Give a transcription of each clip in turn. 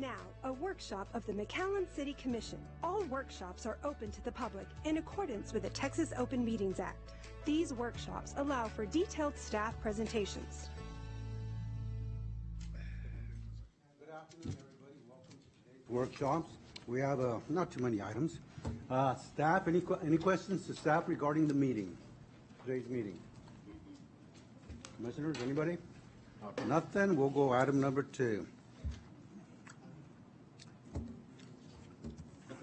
now a workshop of the McAllen City Commission. All workshops are open to the public in accordance with the Texas Open Meetings Act. These workshops allow for detailed staff presentations. Good afternoon, everybody. Welcome to today's workshops. We have not too many items. Staff, any questions to staff regarding the meeting, today's meeting? Commissioners, anybody? Nothing. We'll go item number 2.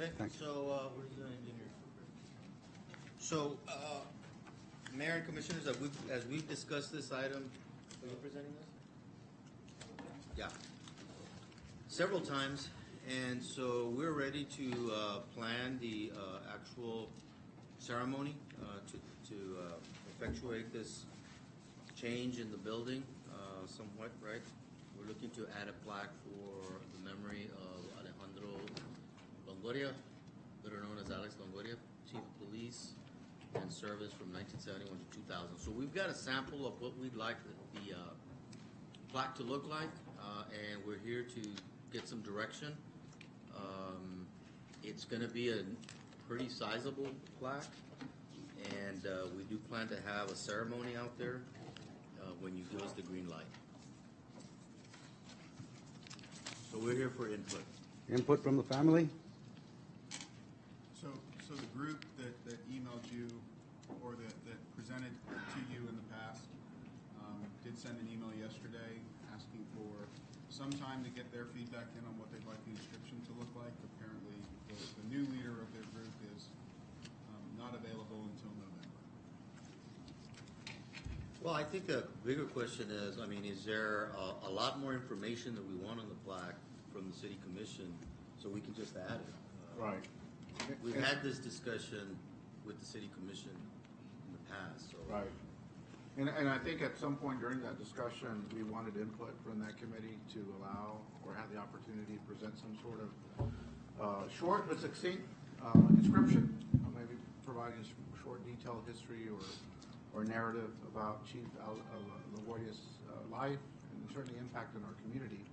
Okay, so where's the engineer? So, Mayor and Commissioners, as we've discussed this item, are you presenting this? Yeah. Several times, and so we're ready to plan the actual ceremony to effectuate this change in the building somewhat, right? We're looking to add a plaque for the memory of Alejandro Longoria, better known as Alex Longoria, Chief of Police and service from 1971 to 2000. So we've got a sample of what we'd like the plaque to look like, and we're here to get some direction. It's going to be a pretty sizable plaque, and we do plan to have a ceremony out there when you give us the green light. So we're here for input. Input from the family? So the group that emailed you or that presented to you in the past did send an email yesterday asking for some time to get their feedback in on what they'd like the inscription to look like. Apparently, the new leader of their group is not available until November. Well, I think a bigger question is, I mean, is there a lot more information that we want on the plaque from the City Commission so we can just add it? Right. We've had this discussion with the City Commission in the past. So. Right. And I think at some point during that discussion, we wanted input from that committee to allow or have the opportunity to present some sort of short but succinct inscription, maybe providing some short detailed history or narrative about Chief LaGuardia's life and certainly impact on our community.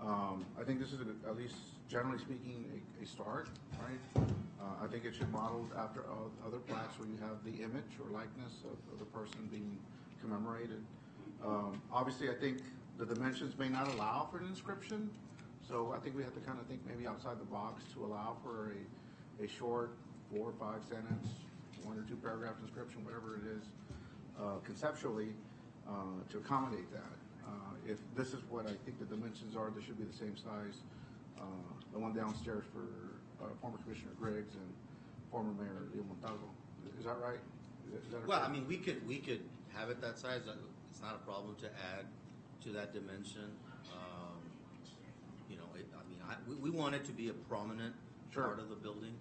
I think this is, at least generally speaking, a start, right? I think it should model after other plaques where you have the image or likeness of the person being commemorated. Obviously, I think the dimensions may not allow for an inscription, so I think we have to kind of think maybe outside the box to allow for a short 4 or 5 sentence, 1 or 2 paragraph inscription, whatever it is, conceptually, to accommodate that. If this is what I think the dimensions are, they should be the same size. The one downstairs for former Commissioner Griggs and former Mayor Leo Montalvo. Is that right? Is that well, I mean, we could have it that size. It's not a problem to add to that dimension. You know, we want it to be a prominent part of the building,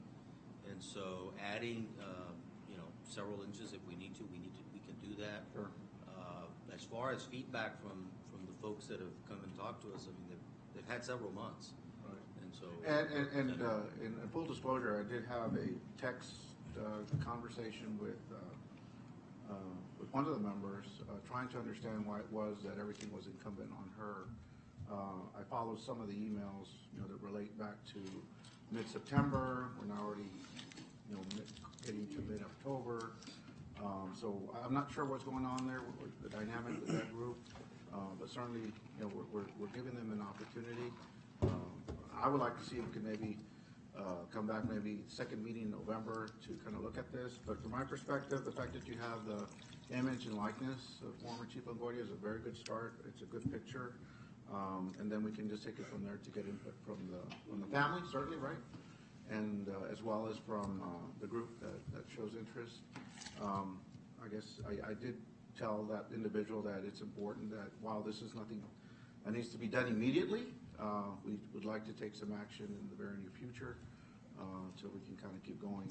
and so adding, you know, several inches if we need to, we can do that. Sure. As far as feedback from the folks that have come and talked to us, I mean, they've had several months. Right. And so. And in full disclosure, I did have a text conversation with one of the members, trying to understand why it was that everything was incumbent on her. I followed some of the emails, you know, that relate back to mid-September. We're now already, you know, getting to mid-October. So I'm not sure what's going on there with the dynamic with that group, but certainly, you know, we're giving them an opportunity. I would like to see if we could maybe come back maybe second meeting in November to kind of look at this. But from my perspective, the fact that you have the image and likeness of former Chief Longoria is a very good start. It's a good picture, and then we can just take it from there to get input from the family, certainly, right? And as well as from the group that shows interest. I guess I did tell that individual that it's important that while this is nothing that needs to be done immediately, we would like to take some action in the very near future so we can kind of keep going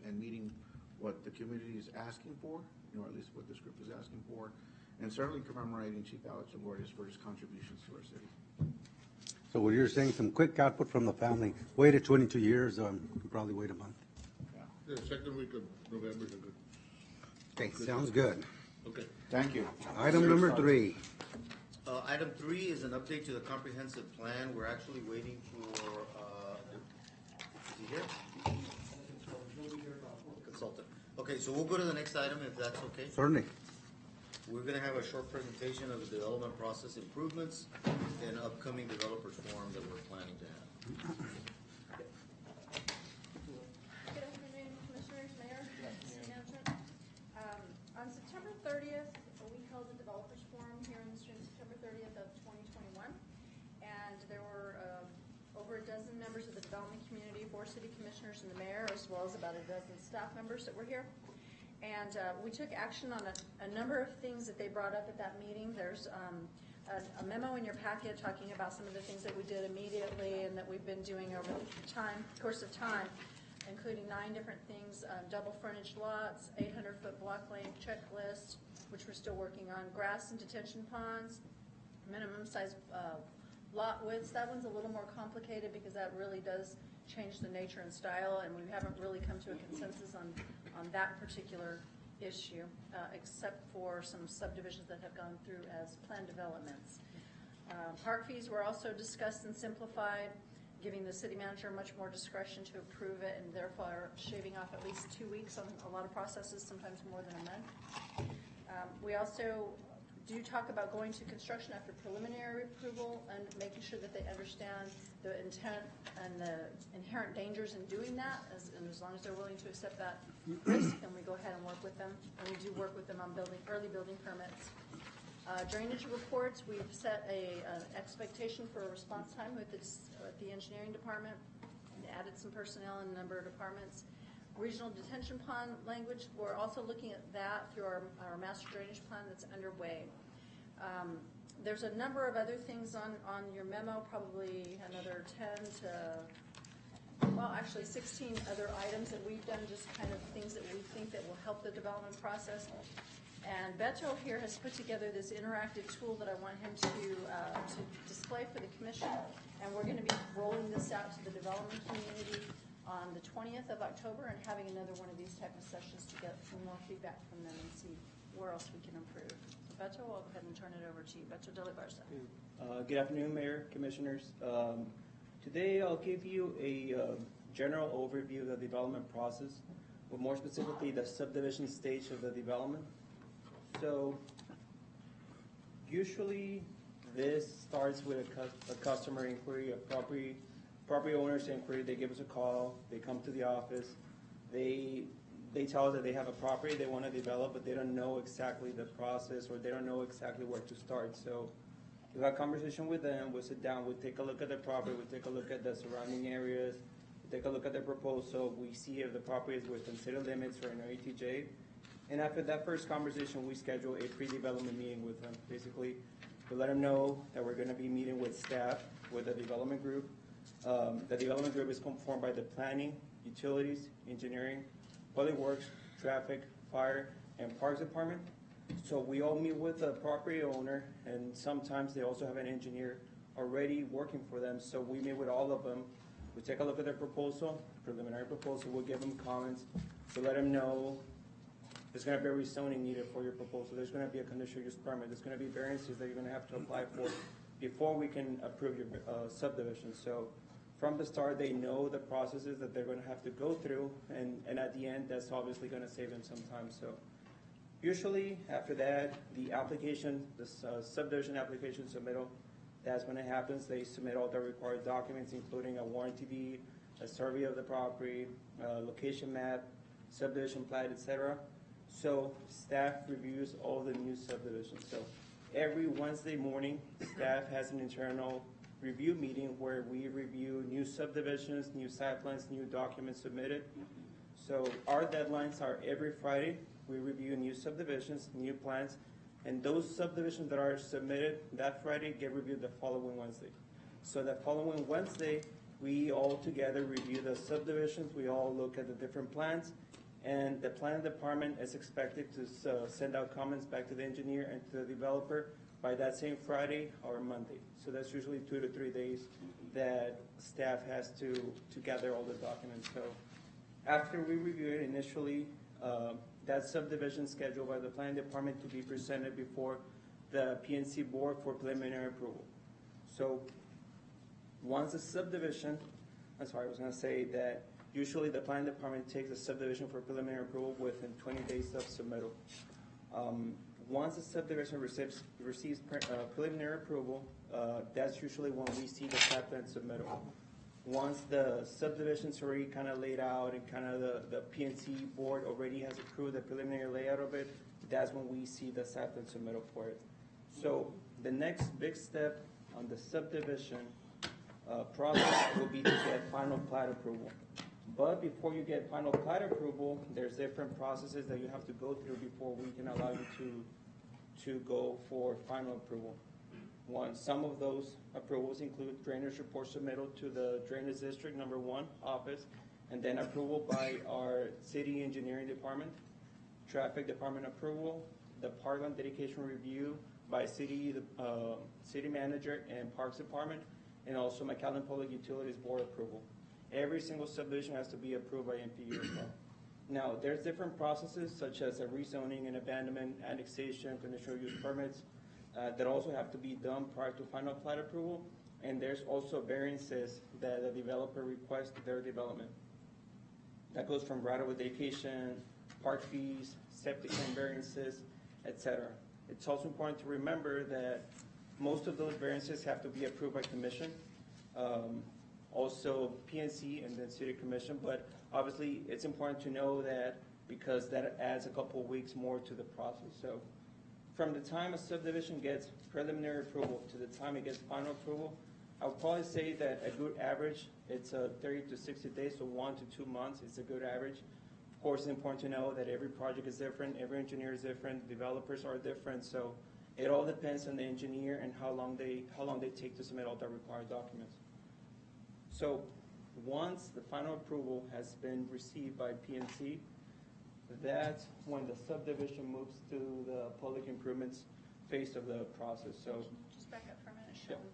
and meeting what the community is asking for, you know, at least what this group is asking for, and certainly commemorating Chief Alex Longoria for his contributions to our city. So what you're saying, some quick output from the family. Waited 22 years, could probably wait a month. Yeah, second week of November is a good. Okay, sounds good. Okay. Thank you. Item number 3. Item 3 is an update to the comprehensive plan. We're actually waiting for, is he here? Consultant. Okay, so we'll go to the next item if that's okay. Certainly. We're gonna have a short presentation of the development process improvements and upcoming developers forum that we're planning to have. Good afternoon, Commissioners, Mayor, City Management. On September 30th, we held a developers forum here in this room, September 30th of 2021. And there were over a dozen members of the development community, 4 city commissioners and the mayor, as well as about a dozen staff members that were here. And we took action on a number of things that they brought up at that meeting. There's a memo in your packet talking about some of the things that we did immediately and that we've been doing over the course of time, including 9 different things: double frontage lots, 800-foot block length checklist, which we're still working on, grass and detention ponds, minimum size lot widths. That one's a little more complicated because that really does change the nature and style, and we haven't really come to a consensus on that particular issue, except for some subdivisions that have gone through as planned developments. Park fees were also discussed and simplified, giving the city manager much more discretion to approve it, and therefore shaving off at least 2 weeks on a lot of processes, sometimes more than a month. We also do talk about going to construction after preliminary approval and making sure that they understand the intent and the inherent dangers in doing that, and as long as they're willing to accept that risk, then we go ahead and work with them. And we do work with them on early building permits. Drainage reports, we've set an expectation for a response time with the engineering department, and added some personnel in a number of departments. Regional detention pond language, we're also looking at that through our master drainage plan that's underway. There's a number of other things on your memo, probably another 16 other items that we've done, just kind of things that we think that will help the development process. And Beto here has put together this interactive tool that I want him to display for the commission, and we're going to be rolling this out to the development community on the 20th of October and having another one of these type of sessions to get some more feedback from them and see where else we can improve. Beto, I'll go ahead and turn it over to you. Beto de la Garza. Good afternoon, Mayor, Commissioners. Today I'll give you a general overview of the development process, but more specifically the subdivision stage of the development. So usually this starts with a customer inquiry, a property owner's inquiry. They give us a call, they come to the office, they tell us that they have a property they want to develop, but they don't know exactly the process, or they don't know exactly where to start. So we have a conversation with them, we'll sit down, we'll take a look at the property, we'll take a look at the surrounding areas, we'll take a look at the proposal, we see if the property is within city limits or an ETJ. And after that first conversation, we schedule a pre-development meeting with them. Basically, we let them know that we're going to be meeting with staff, with the development group. The development group is formed by the planning, utilities, engineering, public works, traffic, fire, and parks department. So we all meet with the property owner, and sometimes they also have an engineer already working for them. So we meet with all of them. We take a look at their proposal, preliminary proposal. We'll give them comments. We let them know there's going to be a rezoning needed for your proposal. There's going to be a conditional use permit. There's going to be variances that you're going to have to apply for before we can approve your subdivision. So from the start, they know the processes that they're going to have to go through, and at the end, that's obviously going to save them some time. So usually after that, the application, the subdivision application submittal, that's when it happens. They submit all the required documents, including a warranty deed, a survey of the property, a location map, subdivision plat, etc. So staff reviews all the new subdivisions. So every Wednesday morning, staff has an internal review meeting where we review new subdivisions, new site plans, new documents submitted. So our deadlines are every Friday. We review new subdivisions, new plans, and those subdivisions that are submitted that Friday get reviewed the following Wednesday. So that following Wednesday, we all together review the subdivisions. We all look at the different plans, and the planning department is expected to send out comments back to the engineer and to the developer by that same Friday or Monday. So that's usually 2 to 3 days that staff has to gather all the documents. So after we review it initially, that subdivision scheduled by the planning department to be presented before the PNC board for preliminary approval. So once a subdivision, I'm sorry, I was going to say that usually the planning department takes a subdivision for preliminary approval within 20 days of submittal. Once a subdivision receives preliminary approval, that's usually when we see the site plan submittal. Once the subdivision's already kind of laid out and kind of the PNC board already has approved the preliminary layout of it, that's when we see the site plan submittal for it. So the next big step on the subdivision process will be to get final plat approval. But before you get final plat approval, there's different processes that you have to go through before we can allow you to go for final approval. Some of those approvals include drainage report submittal to the Drainage District number 1 office, and then approval by our city engineering department, traffic department approval, the parkland dedication review by city manager and parks department, and also McAllen Public Utilities Board approval. Every single subdivision has to be approved by MPU as well. Now, there's different processes such as a rezoning and abandonment, annexation, conditional use permits that also have to be done prior to final plat approval. And there's also variances that the developer requests to their development. That goes from right-of-way dedication, park fees, septic tank variances, etc. It's also important to remember that most of those variances have to be approved by commission. Also PNC and then City Commission, but obviously it's important to know that because that adds a couple of weeks more to the process. So from the time a subdivision gets preliminary approval to the time it gets final approval, I would probably say that a good average, it's 30 to 60 days, so 1 to 2 months is a good average. Of course, it's important to know that every project is different, every engineer is different, developers are different, so it all depends on the engineer and how long they take to submit all the required documents. So once the final approval has been received by PNC, that's when the subdivision moves to the public improvements phase of the process. So just back up for a minute, Sheldon.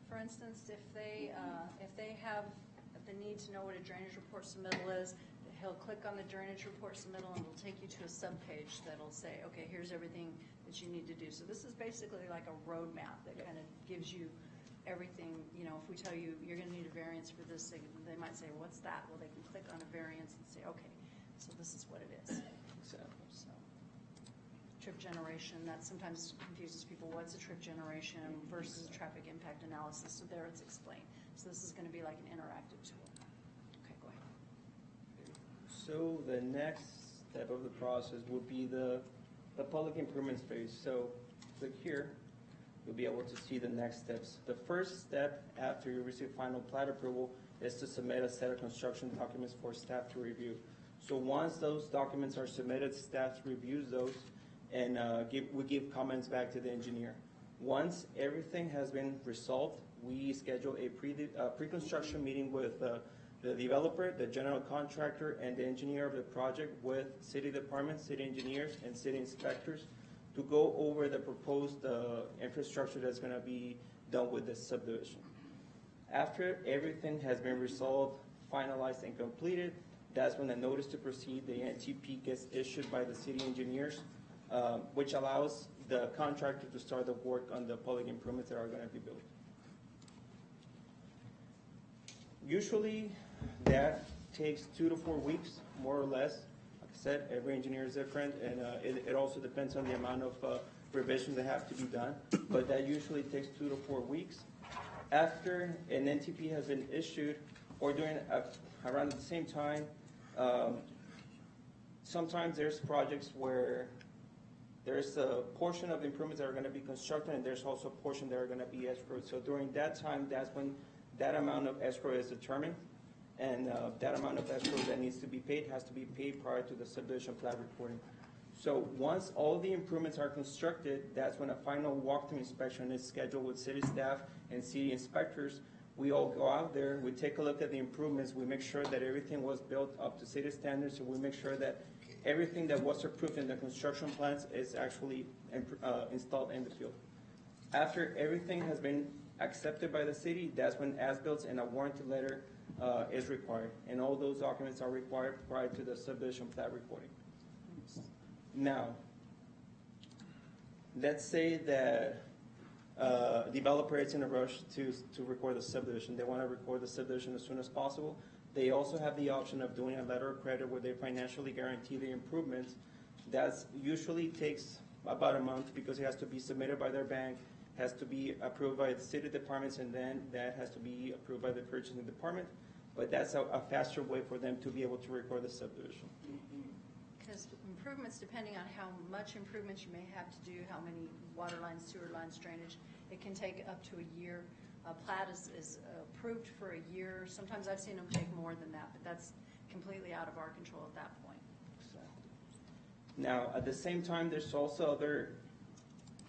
For instance, if they have the need to know what a drainage report submittal is, he'll click on the drainage report submittal and it'll take you to a subpage that'll say, okay, here's everything that you need to do. So this is basically like a roadmap that kind of gives you everything. You know, if we tell you you're going to need a variance for this, they might say, what's that? Well, they can click on a variance and say, okay, so this is what it is. exactly. So trip generation, that sometimes confuses people. What's a trip generation versus a traffic impact analysis? So there it's explained. So this is going to be like an interactive tool. Okay, go ahead. So the next step of the process would be the public improvements phase. So click here, you'll be able to see the next steps. The first step after you receive final plat approval is to submit a set of construction documents for staff to review. So once those documents are submitted, staff reviews those and we give comments back to the engineer. Once everything has been resolved, we schedule a pre-construction meeting with the developer, the general contractor, and the engineer of the project with city departments, city engineers, and city inspectors to go over the proposed infrastructure that's going to be done with this subdivision. After everything has been resolved, finalized, and completed, that's when the notice to proceed, the NTP, gets issued by the city engineers, which allows the contractor to start the work on the public improvements that are going to be built. Usually, that takes 2 to 4 weeks, more or less. Like I said, every engineer is different, and it also depends on the amount of revisions that have to be done, but that usually takes 2 to 4 weeks. After an NTP has been issued, or during around the same time, sometimes there's projects where there's a portion of improvements that are going to be constructed, and there's also a portion that are going to be escrowed. So during that time, that's when that amount of escrow is determined, and that amount of escrow that needs to be paid has to be paid prior to the subdivision plat reporting. So once all the improvements are constructed, that's when a final walkthrough inspection is scheduled with city staff and city inspectors. We all go out there, we take a look at the improvements, we make sure that everything was built up to city standards, and we make sure that everything that was approved in the construction plans is actually installed in the field. After everything has been accepted by the city, that's when as-built and a warranty letter is required. And all those documents are required prior to the subdivision plat reporting. Now, let's say that developer is in a rush to record the subdivision. They want to record the subdivision as soon as possible. They also have the option of doing a letter of credit where they financially guarantee the improvements. That usually takes about a month because it has to be submitted by their bank, has to be approved by the city departments, and then that has to be approved by the purchasing department. But that's a faster way for them to be able to record the subdivision. Because improvements, depending on how much improvements you may have to do, how many water lines, sewer lines, drainage, it can take up to a year. Plat is approved for a year. Sometimes I've seen them take more than that, but that's completely out of our control at that point. So. Now, at the same time, there's also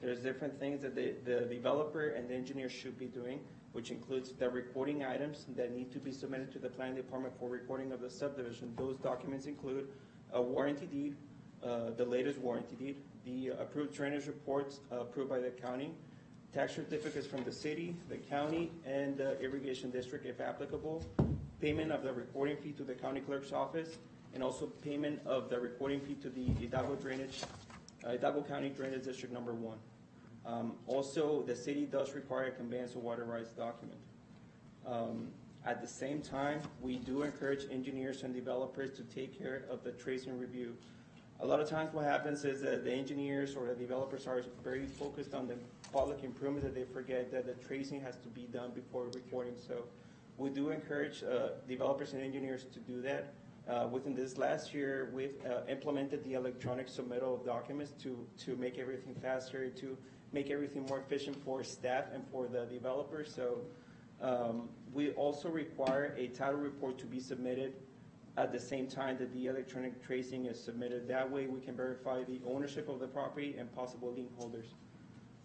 there's different things that the developer and the engineer should be doing, which includes the recording items that need to be submitted to the planning department for recording of the subdivision. Those documents include a warranty deed, the latest warranty deed, the approved drainage reports approved by the county, tax certificates from the city, the county, and the irrigation district if applicable, payment of the recording fee to the county clerk's office, and also payment of the recording fee to the Hidalgo County Drainage District number 1. Also, the city does require a conveyance of water rights document. At the same time, we do encourage engineers and developers to take care of the tracing review. A lot of times what happens is that the engineers or the developers are very focused on the public improvement that they forget that the tracing has to be done before recording. So we do encourage developers and engineers to do that. Within this last year, we've implemented the electronic submittal of documents to make everything faster, to make everything more efficient for staff and for the developers. So we also require a title report to be submitted at the same time that the electronic tracing is submitted. That way we can verify the ownership of the property and possible lien holders.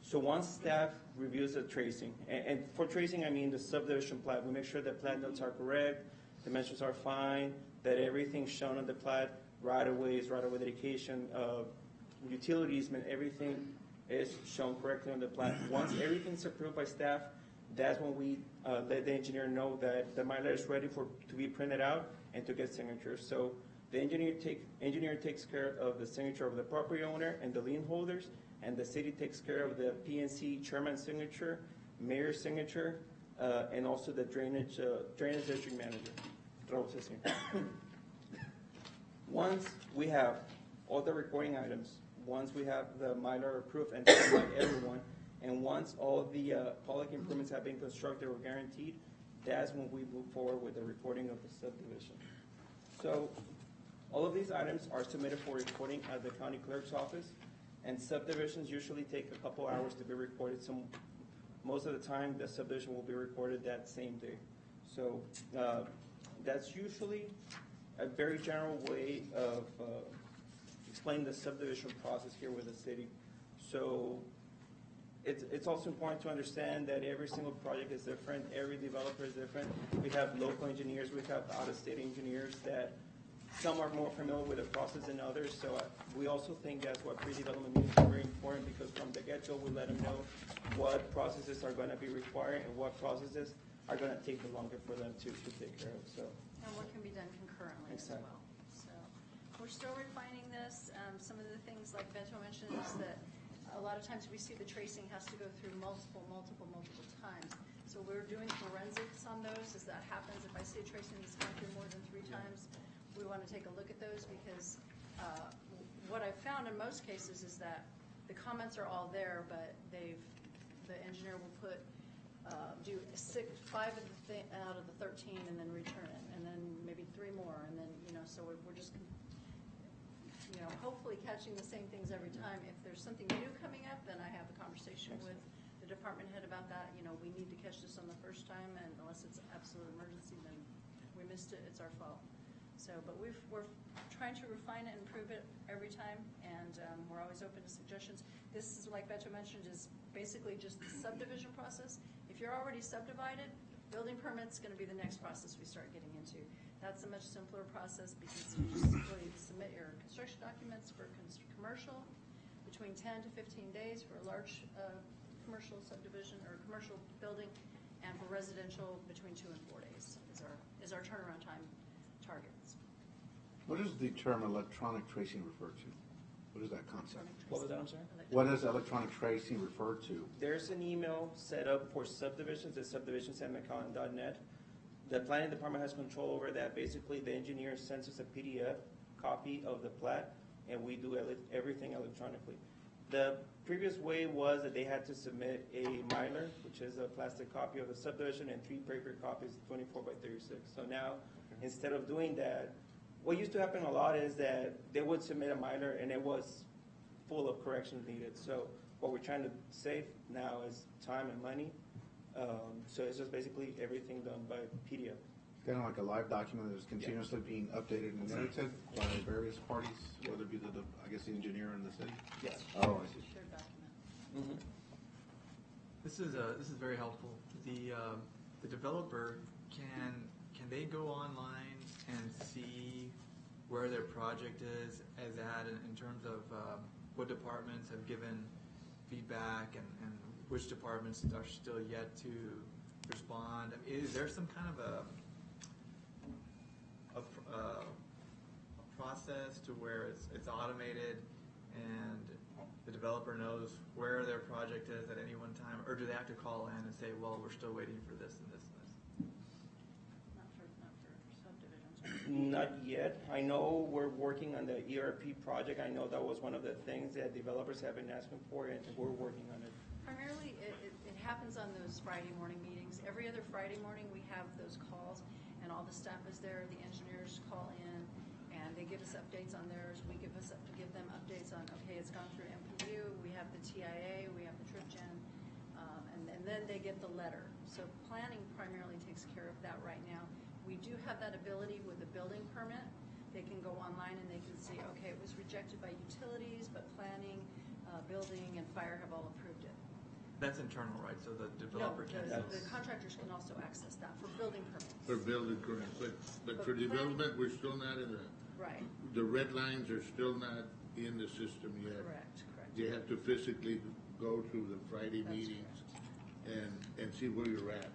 So once staff reviews the tracing, and for tracing I mean the subdivision plat, we make sure that plat notes are correct, dimensions are fine, that everything's shown on the plat, right-of-ways, right-of-way dedication, utilities, everything is shown correctly on the plat. Once everything's approved by staff, that's when we let the engineer know that the Mylar is ready to be printed out and to get signatures. So the engineer takes care of the signature of the property owner and the lien holders, and the city takes care of the PNC chairman's signature, mayor's signature, and also the drainage district manager. Once we have all the recording items, once we have the Mylar approved and signed by everyone, and once all the public improvements have been constructed or guaranteed, that's when we move forward with the recording of the subdivision. So all of these items are submitted for recording at the county clerk's office, and subdivisions usually take a couple hours to be recorded. So most of the time, the subdivision will be recorded that same day. So that's usually a very general way of explaining the subdivision process here with the city. So it's also important to understand that every single project is different, every developer is different. We have local engineers, we have out-of-state engineers that some are more familiar with the process than others. So we also think that's what pre-development meetings are very important, because from the get-go we let them know what processes are going to be required and what processes are going to take the longer for them to take care of. So. And what can be done concurrently as well. So we're still refining this. Some of the things like Beto mentioned is that a lot of times we see the tracing has to go through multiple times. So we're doing forensics on those as that happens. If I see a tracing that's gone through more than 3 times, we want to take a look at those, because what I've found in most cases is that the comments are all there, but the engineer will put do 5 out of the 13 and then return it, and then maybe 3 more, and then so we're just hopefully catching the same things every time. If there's something new coming up, then I have a conversation with the department head about that. We need to catch this on the first time, and unless it's an absolute emergency, then we missed it, it's our fault. So, but we're trying to refine it and improve it every time, and we're always open to suggestions. This is, like Beto mentioned, is basically just the subdivision process. If you're already subdivided, building permit's going to be the next process we start getting into. That's a much simpler process, because you just simply submit your construction documents for commercial between 10 to 15 days for a large commercial subdivision or commercial building, and for residential between 2 and 4 days is our turnaround time targets. What does the term electronic tracing refer to? What is that concept? What was that, I'm sorry? What does electronic tracing refer to? There's an email set up for subdivisions at subdivisions@McAllen.net. The planning department has control over that. Basically, the engineer sends us a PDF copy of the plat, and we do everything electronically. The previous way was that they had to submit a Mylar, which is a plastic copy of the subdivision, and 3 paper copies, 24 by 36. So now, instead of doing that, what used to happen a lot is that they would submit a Mylar, and it was full of corrections needed. So what we're trying to save now is time and money. So it's just basically everything done by PDF. Kind of like a live document that is continuously being updated and edited by various parties, whether it be I guess the engineer and the city? Yes. Oh, I see. Shared document. Mm-hmm. This is very helpful. The developer can they go online and see where their project is as at in terms of what departments have given feedback and which departments are still yet to respond? I mean, is there some kind of a process to where it's automated and the developer knows where their project is at any one time, or do they have to call in and say, well, we're still waiting for this and this and this? Not for subdivisions. Not yet. I know we're working on the ERP project. I know that was one of the things that developers have been asking for, and we're working on it. Primarily, it happens on those Friday morning meetings. Every other Friday morning, we have those calls, and all the staff is there. The engineers call in, and they give us updates on theirs. We give them updates on, okay, it's gone through MPU, we have the TIA, we have the trip gen, and then they get the letter. So planning primarily takes care of that right now. We do have that ability with the building permit. They can go online and they can see, okay, it was rejected by utilities, but planning, building, and fire have all approved it. That's internal, right? So the developer can't. The contractors can also access that for building permits. For building, correct, but for development, we're still not in Right. the red lines are still not in the system yet. Correct. You have to physically go to the Friday That's meetings and see where you're at.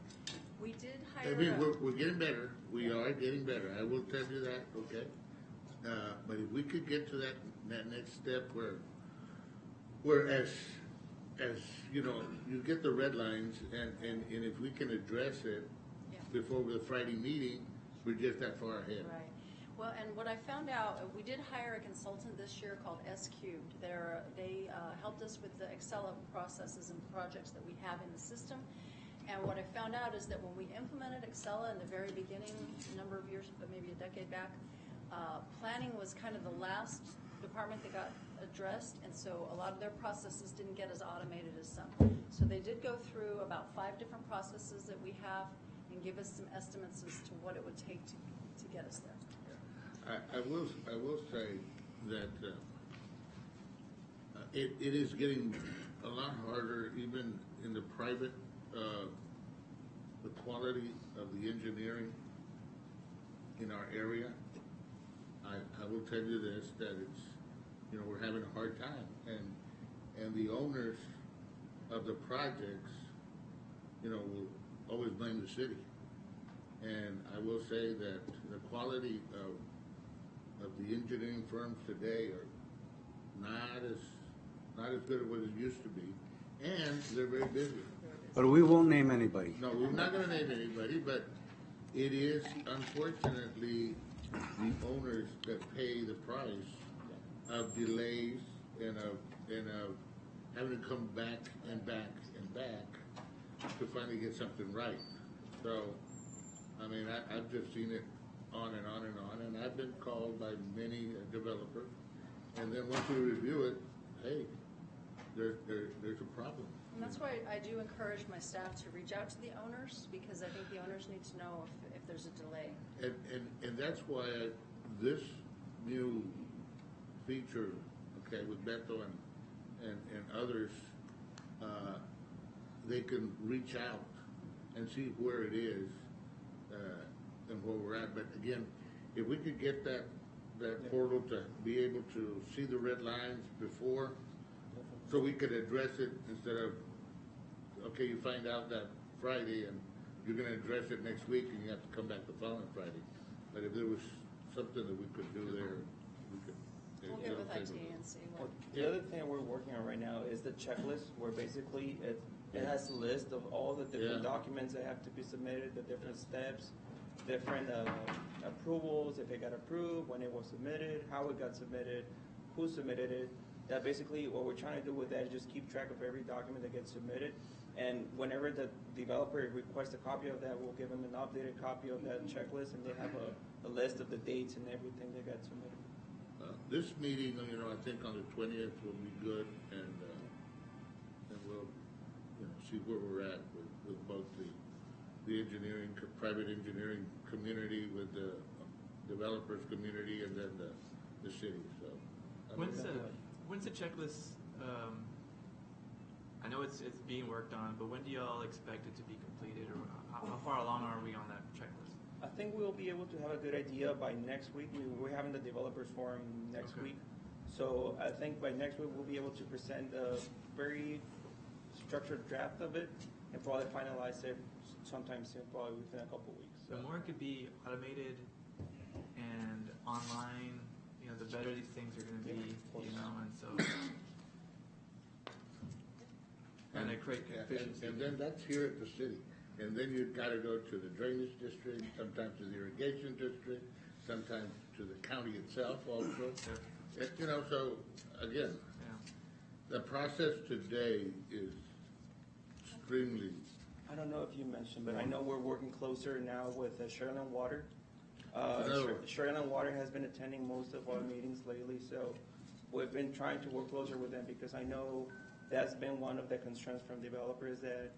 We did I hire. mean, we're getting better. We are getting better. I will tell you that, okay? But if we could get to that next step where as you know, you get the red lines and if we can address it Yeah. before the Friday meeting, we're just that far ahead. Right. Well, and what I found out, we did hire a consultant this year called S Cubed. They helped us with the Excel processes and projects that we have in the system. And what I found out is that when we implemented Excel in the very beginning, a number of years, but maybe a decade back, planning was kind of the last department that got addressed, and so a lot of their processes didn't get as automated as some. So they did go through about 5 different processes that we have and give us some estimates as to what it would take to get us there. I will say that it is getting a lot harder, even in the private, the quality of the engineering in our area. I will tell you this, that it's, you know, we're having a hard time, and the owners of the projects, you know, will always blame the city. And I will say that the quality of the engineering firms today are not as good as what it used to be, and they're very busy. But we won't name anybody. No, we're not going to name anybody, but it is unfortunately the owners that pay the price of delays and of having to come back and back and back to finally get something right. So, I mean, I've just seen it on and on and on, and I've been called by many developers, and then once we review it, hey, there's a problem. And that's why I do encourage my staff to reach out to the owners, because I think the owners need to know if there's a delay. And that's why this new feature, okay, with Beto and others, they can reach out and see where it is and where we're at. But again, if we could get that portal to be able to see the red lines before, so we could address it instead of, okay, you find out that Friday and you're going to address it next week and you have to come back the following Friday. But if there was something that we could do there, we could. We'll get with IT and see what. The other thing we're working on right now is the checklist, where basically it has a list of all the different documents that have to be submitted, the different steps, different approvals, if it got approved, when it was submitted, how it got submitted, who submitted it. That basically what we're trying to do with that is just keep track of every document that gets submitted. And whenever the developer requests a copy of that, we'll give them an updated copy of that checklist, and they have a list of the dates and everything that got submitted. This meeting, I think on the 20th will be good, and we'll, see where we're at with both the engineering, private engineering community, with the developers community, and then the city. So, when's the checklist? I know it's being worked on, but when do y'all expect it to be completed, or how far along are we on that checklist? I think we'll be able to have a good idea by next week. We're having the developers forum next week. So I think by next week we'll be able to present a very structured draft of it and probably finalize it sometime soon, probably within a couple of weeks. The more it could be automated and online, the better these things are going to be, and so and they create efficiency. And then that's here at the city. And then you've got to go to the drainage district, sometimes to the irrigation district, sometimes to the county itself also. So again, the process today is extremely. I don't know if you mentioned, but I know we're working closer now with Sherland Water. Sherland Water has been attending most of our meetings lately, so we've been trying to work closer with them, because I know that's been one of the concerns from developers, that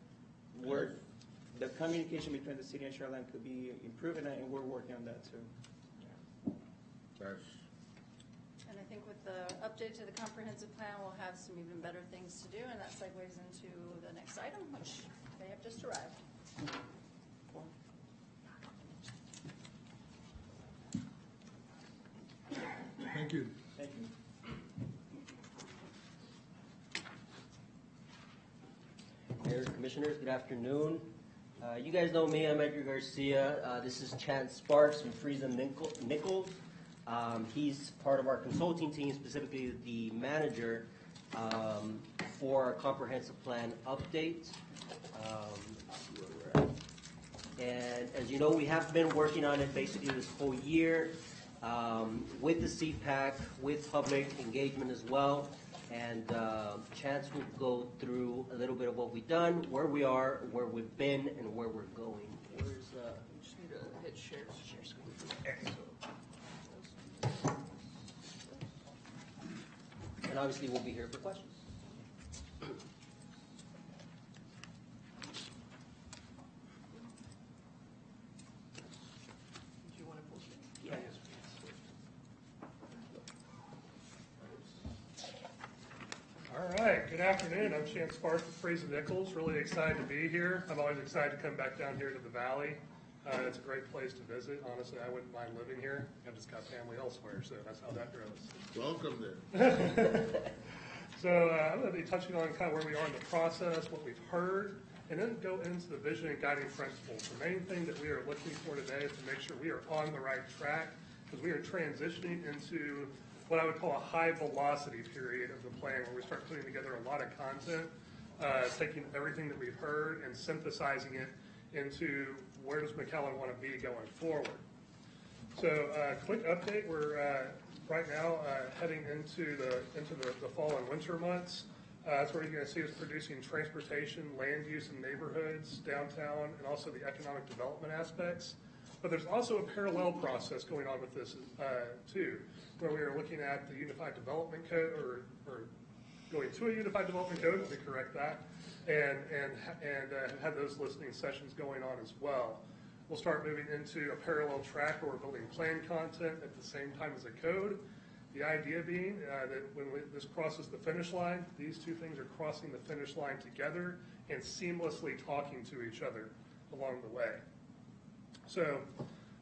the communication between the city and Sherland could be improved, and we're working on that too. And I think with the update to the comprehensive plan, we'll have some even better things to do, and that segues into the next item, which may have just arrived. Thank you. Thank you. Mayor, Commissioners, good afternoon. You guys know me, I'm Edgar Garcia. This is Chance Sparks from Friesen Nichols. He's part of our consulting team, specifically the manager for our comprehensive plan update. And as you know, we have been working on it basically this whole year with the CPAC, with public engagement as well. And Chance will go through a little bit of what we've done, where we are, where we've been, and where we're going. Just need to hit share screen. There you go. And obviously we'll be here for questions. All right, good afternoon. I'm Chance Sparks with Friesen Nichols. Really excited to be here. I'm always excited to come back down here to the Valley. It's a great place to visit. Honestly, I wouldn't mind living here. I've just got family elsewhere, so that's how that goes. Welcome there. So I'm going to be touching on kind of where we are in the process, what we've heard, and then go into the vision and guiding principles. The main thing that we are looking for today is to make sure we are on the right track, because we are transitioning into what I would call a high velocity period of the plan, where we start putting together a lot of content, taking everything that we've heard and synthesizing it into where does McAllen want to be going forward. So quick update, we're right now heading into the fall and winter months. That's where you're going to see us producing transportation, land use in neighborhoods, downtown, and also the economic development aspects. But there's also a parallel process going on with this too, where we are looking at the Unified Development Code, or going to a Unified Development Code, let me correct that, and have those listening sessions going on as well. We'll start moving into a parallel track where we're building plan content at the same time as a code. The idea being that when this crosses the finish line, these two things are crossing the finish line together and seamlessly talking to each other along the way. So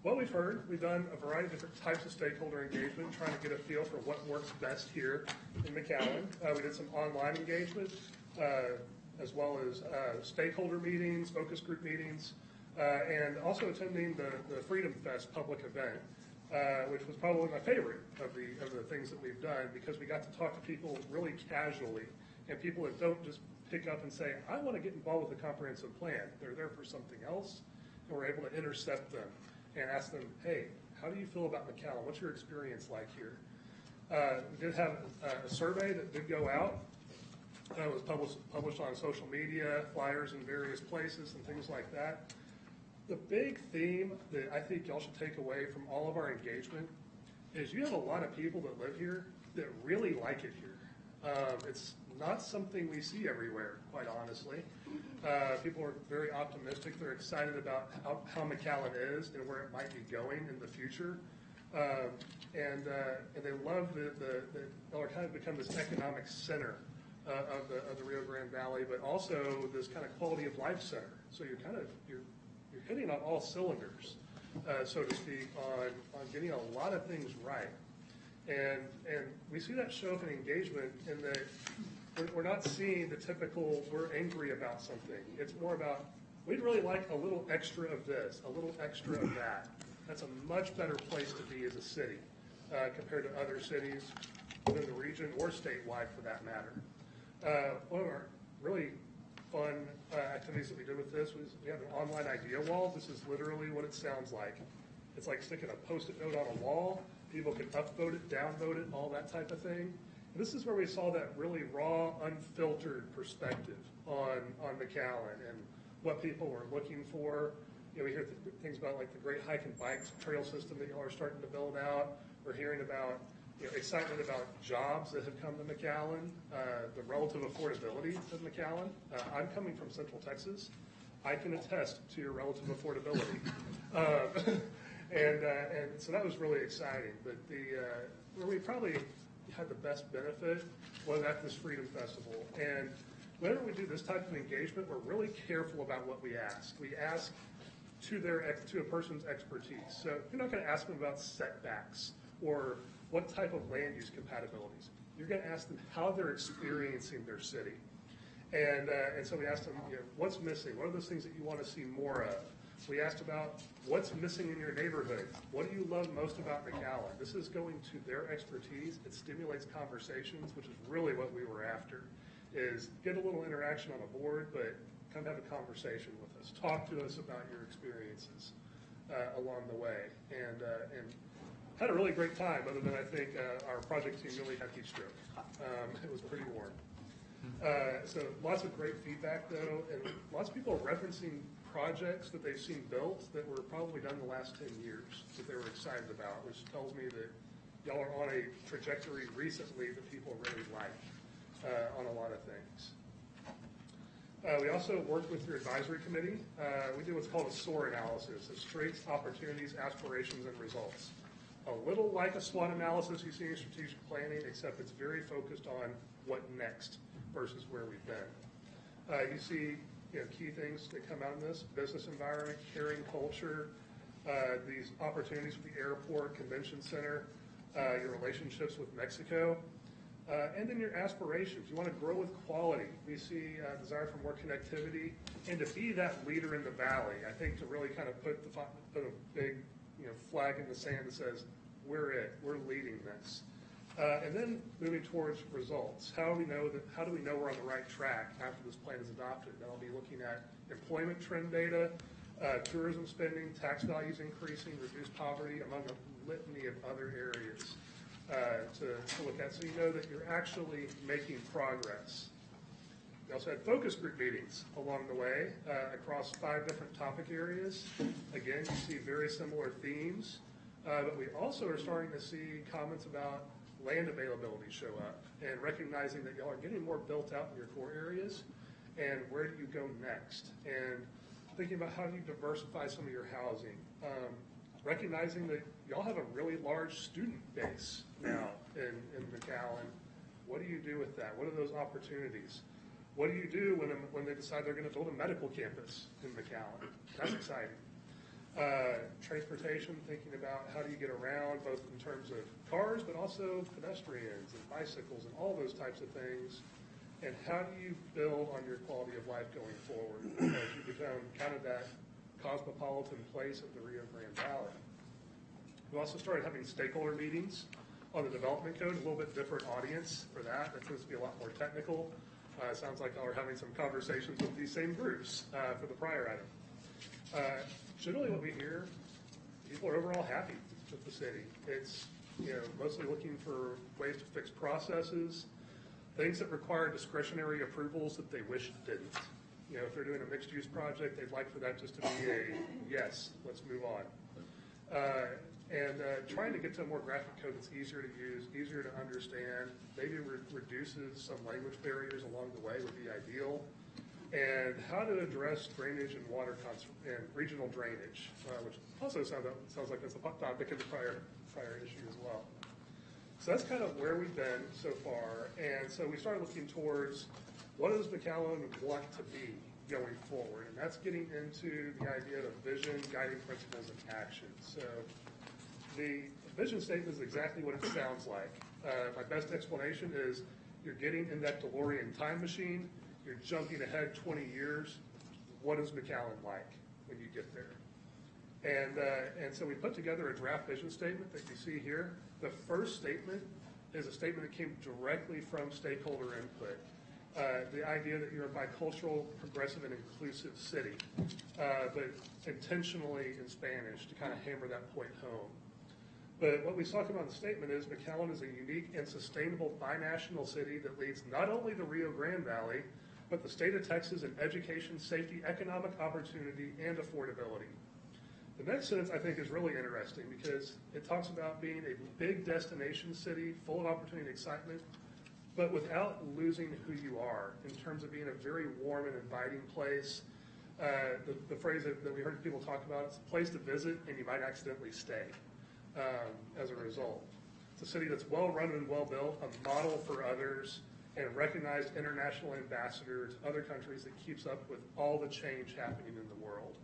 what we've heard, we've done a variety of different types of stakeholder engagement, trying to get a feel for what works best here in McAllen. We did some online engagement, as well as stakeholder meetings, focus group meetings, and also attending the Freedom Fest public event. which was probably my favorite of the things that we've done, because we got to talk to people really casually, and people that don't just pick up and say, I want to get involved with the comprehensive plan. They're there for something else, and we're able to intercept them and ask them, hey, how do you feel about McAllen? What's your experience like here? We did have a survey that did go out. It was published on social media, flyers in various places and things like that. The big theme that I think y'all should take away from all of our engagement is you have a lot of people that live here that really like it here. It's not something we see everywhere, quite honestly. People are very optimistic. They're excited about how McAllen is and where it might be going in the future. And they love that y'all are kind of become this economic center of the Rio Grande Valley, but also this kind of quality of life center. So you're hitting on all cylinders, so to speak, on getting a lot of things right. And we see that show up in engagement in that we're not seeing the typical, we're angry about something. It's more about, we'd really like a little extra of this, a little extra of that. That's a much better place to be as a city compared to other cities within the region or statewide for that matter. One of our really fun activities that we did with this was we have an online idea wall. This is literally what it sounds like. It's like sticking a Post-it note on a wall. People can upvote it, downvote it, all that type of thing. And this is where we saw that really raw, unfiltered perspective on McAllen and what people were looking for. You know, we hear things about like the great hike and bike trail system that y'all are starting to build out. We're hearing about excitement about jobs that have come to McAllen, the relative affordability of McAllen. I'm coming from Central Texas. I can attest to your relative affordability. And so that was really exciting. But where we probably had the best benefit was at this Freedom Festival. And whenever we do this type of engagement, we're really careful about what we ask. We ask to a person's expertise. So you're not going to ask them about setbacks or what type of land use compatibilities. You're going to ask them how they're experiencing their city. And so we asked them, what's missing? What are those things that you want to see more of? We asked about what's missing in your neighborhood. What do you love most about McAllen? This is going to their expertise. It stimulates conversations, which is really what we were after, is get a little interaction on a board, but come have a conversation with us. Talk to us about your experiences along the way. And had a really great time, other than I think our project team really had heat stroke. It was pretty warm. So lots of great feedback, though, and lots of people referencing projects that they've seen built that were probably done the last 10 years that they were excited about, which tells me that y'all are on a trajectory recently that people really like on a lot of things. We also worked with your advisory committee. We did what's called a SOAR analysis, of strengths, opportunities, aspirations, and results. A little like a SWOT analysis you see in strategic planning, except it's very focused on what next versus where we've been. You see key things that come out in this: business environment, caring culture, these opportunities with the airport, convention center, your relationships with Mexico, and then your aspirations. You want to grow with quality. We see a desire for more connectivity and to be that leader in the valley. I think to really kind of put a big flag in the sand that says, we're it, we're leading this. And then moving towards results. How do we know we're on the right track after this plan is adopted? And I'll be looking at employment trend data, tourism spending, tax values increasing, reduced poverty, among a litany of other areas to look at, so you know that you're actually making progress. We also had focus group meetings along the way across 5 different topic areas. Again, you see very similar themes, but we also are starting to see comments about land availability show up and recognizing that y'all are getting more built out in your core areas, and where do you go next? And thinking about how do you diversify some of your housing. Recognizing that y'all have a really large student base now in McAllen. What do you do with that? What are those opportunities? What do you do when they decide they're going to build a medical campus in McAllen? That's exciting. Transportation, thinking about how do you get around, both in terms of cars, but also pedestrians and bicycles and all those types of things. And how do you build on your quality of life going forward as you become kind of that cosmopolitan place of the Rio Grande Valley? We also started having stakeholder meetings on the development code, a little bit different audience for that. That tends to be a lot more technical. It sounds like we're having some conversations with these same groups for the prior item. Generally what we hear, people are overall happy with the city. It's mostly looking for ways to fix processes, things that require discretionary approvals that they wish didn't. If they're doing a mixed-use project, they'd like for that just to be a yes, let's move on. And trying to get to a more graphic code that's easier to use, easier to understand, maybe reduces some language barriers along the way would be ideal. And how to address drainage and water and regional drainage, which also sounds like that's a topic in the prior issue as well. So that's kind of where we've been so far. And so we started looking towards what does McAllen want to be going forward? And that's getting into the idea of vision, guiding principles, and action. So the vision statement is exactly what it sounds like. My best explanation is you're getting in that DeLorean time machine, you're jumping ahead 20 years. What is McAllen like when you get there? And so we put together a draft vision statement that you see here. The first statement is a statement that came directly from stakeholder input. The idea that you're a bicultural, progressive, and inclusive city, but intentionally in Spanish to kind of hammer that point home. But what we talk about in the statement is McAllen is a unique and sustainable binational city that leads not only the Rio Grande Valley, but the state of Texas in education, safety, economic opportunity, and affordability. The next sentence I think is really interesting because it talks about being a big destination city full of opportunity and excitement, but without losing who you are in terms of being a very warm and inviting place. The phrase that we heard people talk about, it's a place to visit and you might accidentally stay as a result. It's a city that's well run and well built, a model for others, and a recognized international ambassador to other countries that keeps up with all the change happening in the world.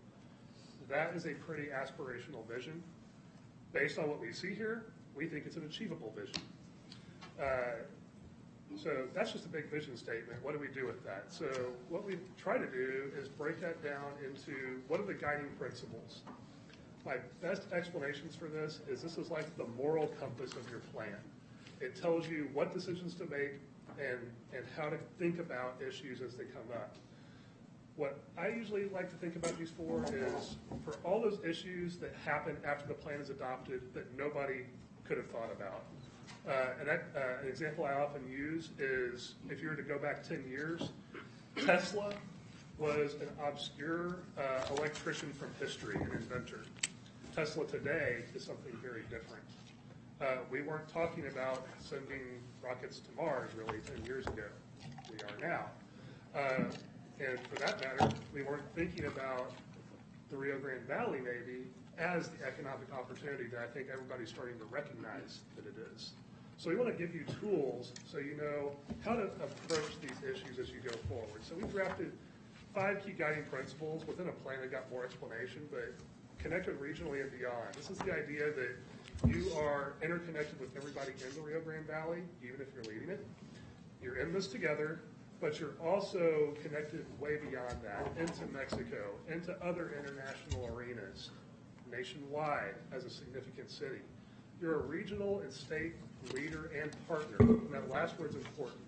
That is a pretty aspirational vision. Based on what we see here, we think it's an achievable vision. So that's just a big vision statement. What do we do with that? So what we try to do is break that down into what are the guiding principles. My best explanations for this is like the moral compass of your plan. It tells you what decisions to make and how to think about issues as they come up. What I usually like to think about these for is for all those issues that happen after the plan is adopted that nobody could have thought about. An example I often use is if you were to go back 10 years, Tesla was an obscure electrician from history, an inventor. Tesla today is something very different. We weren't talking about sending rockets to Mars really 10 years ago. We are now. And for that matter, we weren't thinking about the Rio Grande Valley maybe as the economic opportunity that I think everybody's starting to recognize that it is. So we want to give you tools so you know how to approach these issues as you go forward. So we drafted 5 key guiding principles within a plan that got more explanation, but connected regionally and beyond. This is the idea that you are interconnected with everybody in the Rio Grande Valley, even if you're leading it. You're in this together, but you're also connected way beyond that, into Mexico, into other international arenas, nationwide as a significant city. You're a regional and state leader and partner, and that last word's important.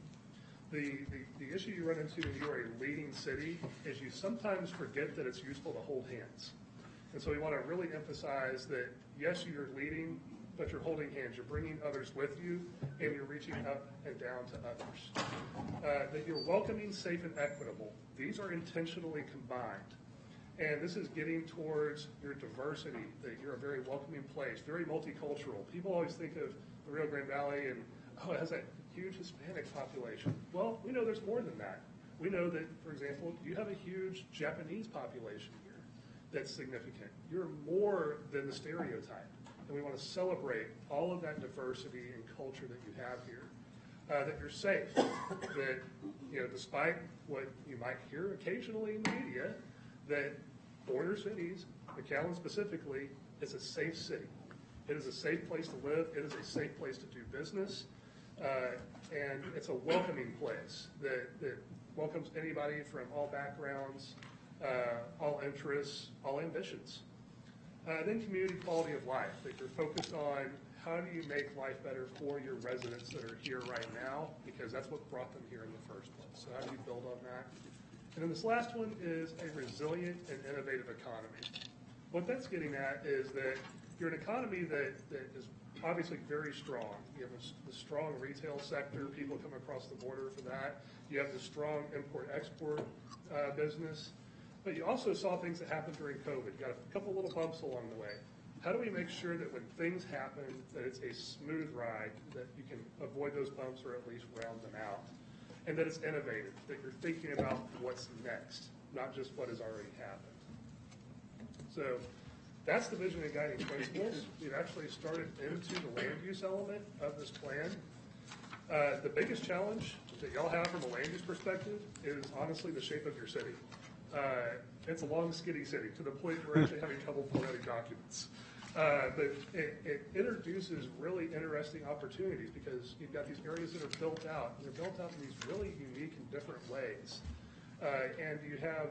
The issue you run into when you are a leading city is you sometimes forget that it's useful to hold hands. And so we want to really emphasize that, yes, you're leading, but you're holding hands. You're bringing others with you, and you're reaching up and down to others. That you're welcoming, safe, and equitable. These are intentionally combined. And this is getting towards your diversity, that you're a very welcoming place, very multicultural. People always think of the Rio Grande Valley and, oh, it has that huge Hispanic population. Well, we know there's more than that. We know that, for example, you have a huge Japanese population here that's significant. You're more than the stereotype. And we want to celebrate all of that diversity and culture that you have here. That you're safe. That, despite what you might hear occasionally in the media, that border cities, McAllen specifically, is a safe city. It is a safe place to live. It is a safe place to do business. And it's a welcoming place that welcomes anybody from all backgrounds, all interests, all ambitions. Then community quality of life, that you're focused on how do you make life better for your residents that are here right now, because that's what brought them here in the first place. So how do you build on that? And then this last one is a resilient and innovative economy. What that's getting at is that you're an economy that is obviously very strong. You have the strong retail sector, people come across the border for that. You have the strong import-export business. But you also saw things that happened during COVID. You got a couple little bumps along the way. How do we make sure that when things happen, that it's a smooth ride, that you can avoid those bumps or at least round them out? And that it's innovative, that you're thinking about what's next, not just what has already happened. So that's the vision and guiding principles. We've actually started into the land use element of this plan. The biggest challenge that y'all have from a land use perspective is honestly the shape of your city. It's a long, skinny city to the point where we're actually having trouble formatting documents. But it introduces really interesting opportunities because you've got these areas that are built out, and they're built out in these really unique and different ways. And you have,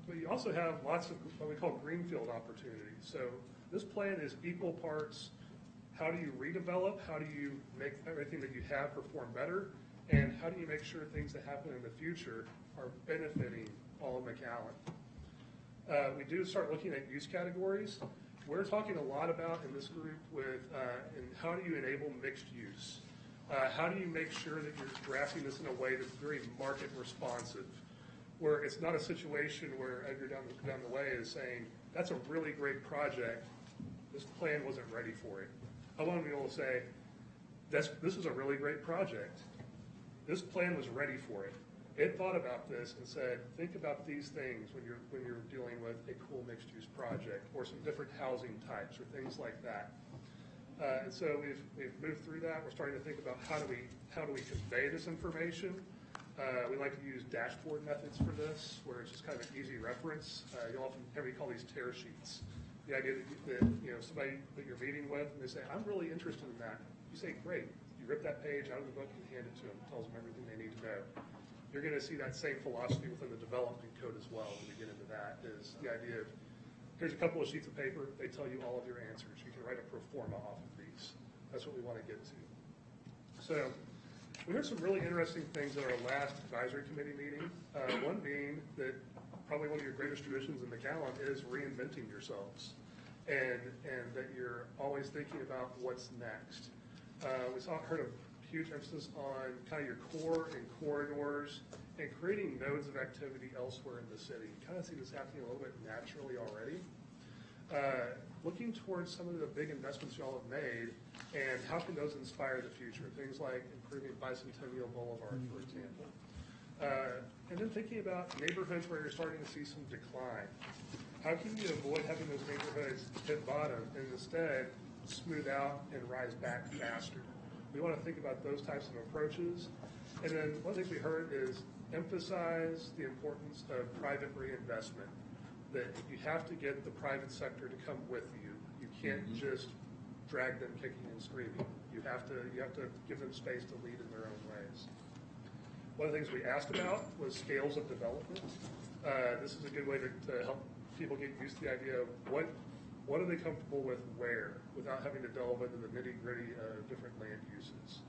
but you also have lots of what we call greenfield opportunities. So this plan is equal parts, how do you redevelop, how do you make everything that you have perform better, and how do you make sure things that happen in the future are benefiting all of McAllen. We do start looking at use categories. We're talking a lot about in this group with and how do you enable mixed use? How do you make sure that you're drafting this in a way that's very market responsive, where it's not a situation where Edgar down the way is saying, that's a really great project, this plan wasn't ready for it. I want to be able to say, this is a really great project. This plan was ready for it. It thought about this and said, think about these things when you're dealing with a cool mixed-use project or some different housing types or things like that. And so we've moved through that. We're starting to think about how do we convey this information. We like to use dashboard methods for this, where it's just kind of an easy reference. You'll often hear me call these tear sheets. The idea that somebody that you're meeting with and they say, I'm really interested in that. You say, great. You rip that page out of the book and hand it to them. It tells them everything they need to know. You're going to see that same philosophy within the development code as well when we get into that, is the idea of here's a couple of sheets of paper, they tell you all of your answers. You can write a pro forma off of these. That's what we want to get to. So we heard some really interesting things at our last advisory committee meeting. One being that probably one of your greatest traditions in McAllen is reinventing yourselves and that you're always thinking about what's next. We heard a huge emphasis on kind of your core and corridors and creating nodes of activity elsewhere in the city. You kind of see this happening a little bit naturally already. Looking towards some of the big investments y'all have made and how can those inspire the future? Things like improving Bicentennial Boulevard, for example. And then thinking about neighborhoods where you're starting to see some decline. How can you avoid having those neighborhoods hit bottom and instead smooth out and rise back faster? We want to think about those types of approaches. And then one thing we heard is emphasize the importance of private reinvestment, that you have to get the private sector to come with you. You can't just drag them kicking and screaming. You have to give them space to lead in their own ways. One of the things we asked about was scales of development. This is a good way to help people get used to the idea of what are they comfortable with where, without having to delve into the nitty-gritty of different land uses.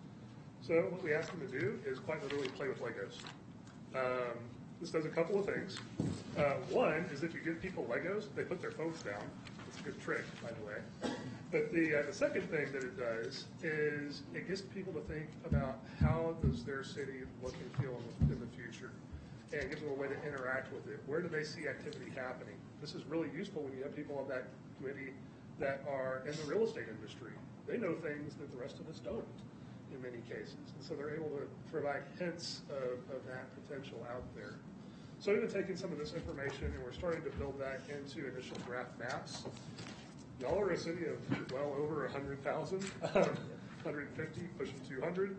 So what we asked them to do is quite literally play with Legos. This does a couple of things. One is if you give people Legos, they put their phones down. It's a good trick, by the way. But the second thing that it does is it gets people to think about how does their city look and feel in the future, and gives them a way to interact with it. Where do they see activity happening? This is really useful when you have people on that committee that are in the real estate industry. They know things that the rest of us don't in many cases. And so they're able to provide hints of that potential out there. So we've been taking some of this information and we're starting to build that into initial draft maps. Y'all are a city of well over 100,000, 150, pushing 200.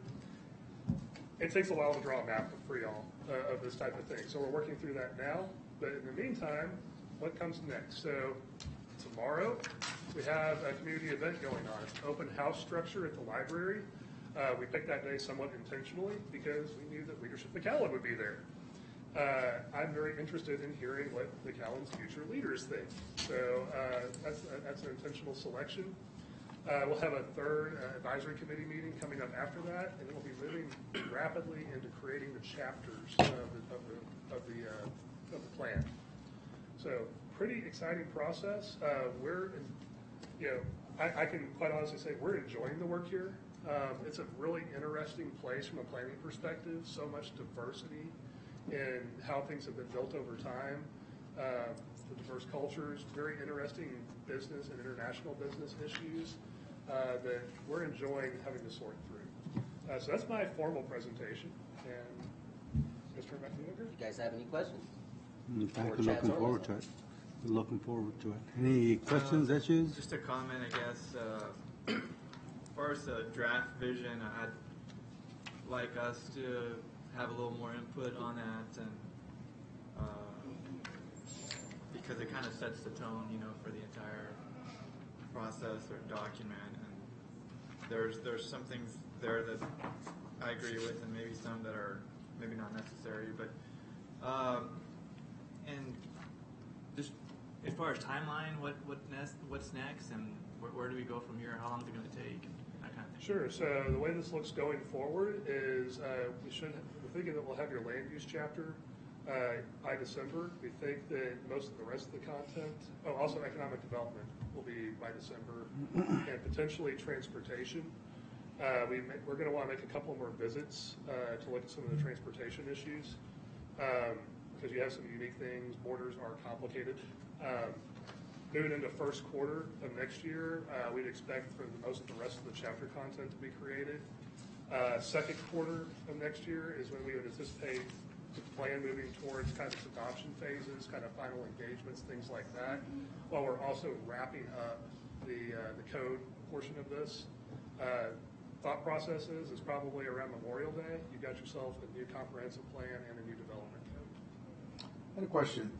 It takes a while to draw a map for y'all of this type of thing. So we're working through that now. But in the meantime, what comes next? So tomorrow, we have a community event going on. It's an open house structure at the library. We picked that day somewhat intentionally because we knew that Leadership McAllen would be there. I'm very interested in hearing what McAllen's future leaders think. So that's an intentional selection. We'll have a third advisory committee meeting coming up after that, and then we'll be moving rapidly into creating the chapters of the plan. So pretty exciting process. I can quite honestly say we're enjoying the work here. It's a really interesting place from a planning perspective. So much diversity in how things have been built over time. The diverse cultures, very interesting business and international business issues that we're enjoying having to sort through. So that's my formal presentation. And Mr. McAllen? You guys have any questions? In fact, we're looking forward to it. We're looking forward to it. Any questions, issues? Just a comment, I guess. As far as the draft vision, I'd like us to have a little more input on that, and because it kind of sets the tone, for the entire process or document. And there's some things there that I agree with, and maybe some that are maybe not necessary. But and just as far as timeline, what's next, and where do we go from here? How long is it going to take? And that kind of thing. Sure. So the way this looks going forward is we're thinking that we'll have your land use chapter by December. We think that most of the rest of the content, also economic development, will be by December, and potentially transportation. We're going to want to make a couple more visits to look at some of the transportation issues because you have some unique things. Borders are complicated. Moving into first quarter of next year, we'd expect for most of the rest of the chapter content to be created. Second quarter of next year is when we would anticipate the plan moving towards kind of adoption phases, kind of final engagements, things like that, while we're also wrapping up the code portion of this. Thought processes is probably around Memorial Day. You've got yourself a new comprehensive plan and a new development code. I had a question.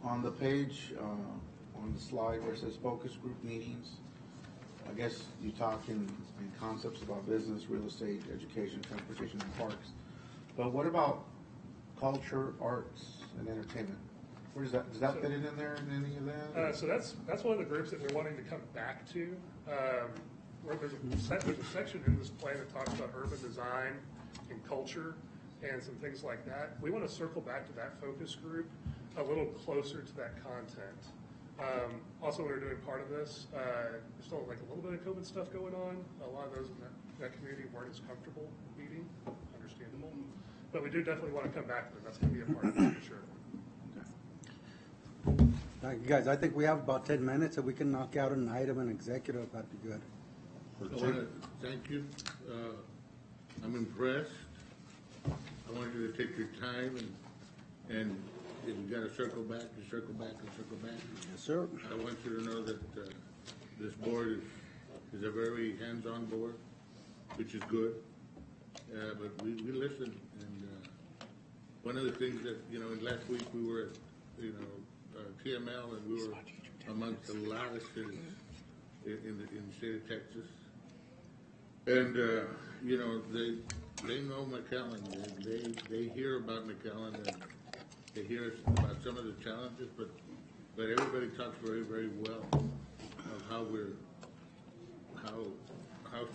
On the page, on the slide where it says focus group meetings, I guess you talk in concepts about business, real estate, education, transportation, and parks. But what about culture, arts, and entertainment? Where does that fit in there in any of that? So that's one of the groups that we're wanting to come back to. Where there's a section in this plan that talks about urban design and culture and some things like that. We want to circle back to that focus group a little closer to that content. Also, when we're doing part of this, there's still like a little bit of COVID stuff going on. A lot of those in that community weren't as comfortable meeting, understandable. But we do definitely want to come back to them. That's going to be a part of it for sure. Thank you, guys. I think we have about 10 minutes, so we can knock out an item and executive. That'd be good. I want to thank you. I'm impressed. I want you to take your time and if you got to circle back, you circle back and circle back. Yes, sir. I want you to know that this board is a very hands-on board, which is good. But we listen, and one of the things that last week we were at TML, and we were amongst a lot of cities in the state of Texas, and they know McAllen. They hear about McAllen, and they hear about some of the challenges, but everybody talks very, very well of how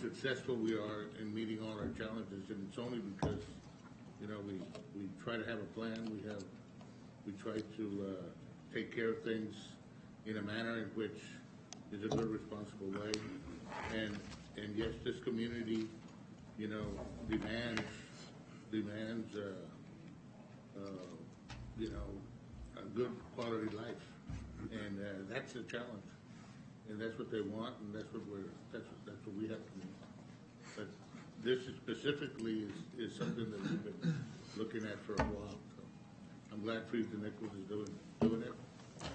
successful we are in meeting all our challenges, and it's only because we try to have a plan. We try to take care of things in a manner in which is a good, responsible way, and yes, this community demands a good quality life, and that's the challenge, and that's what they want, and that's what we have to do. But this specifically is something that we've been looking at for a while. So I'm glad Trees and Nichols is doing it.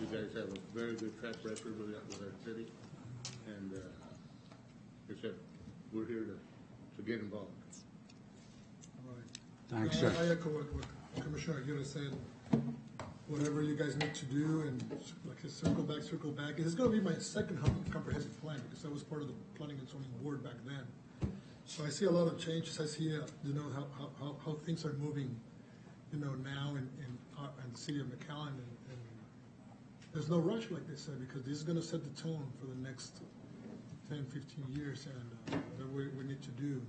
You guys have a very good track record with our city, and like I said, we're here to get involved. All right. Thanks, sir. I echo what Commissioner Aguirre said. Whatever you guys need to do, and like I said, circle back. This is going to be my second comprehensive plan because I was part of the Planning and Zoning Board back then. So I see a lot of changes. I see, how things are moving, now, and and the city of McAllen, and there's no rush, like they said, because this is going to set the tone for the next 10, 15 years, and whatever we need to do,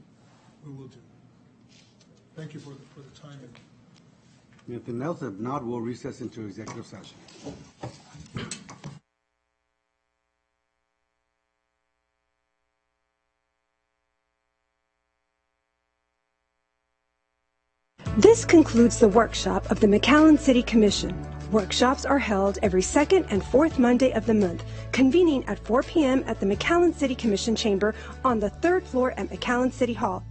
we will do. Thank you for the time. Anything else? If not, we'll recess into executive session. This concludes the workshop of the McAllen City Commission. Workshops are held every second and fourth Monday of the month, convening at 4 p.m. at the McAllen City Commission chamber on the third floor at McAllen City Hall.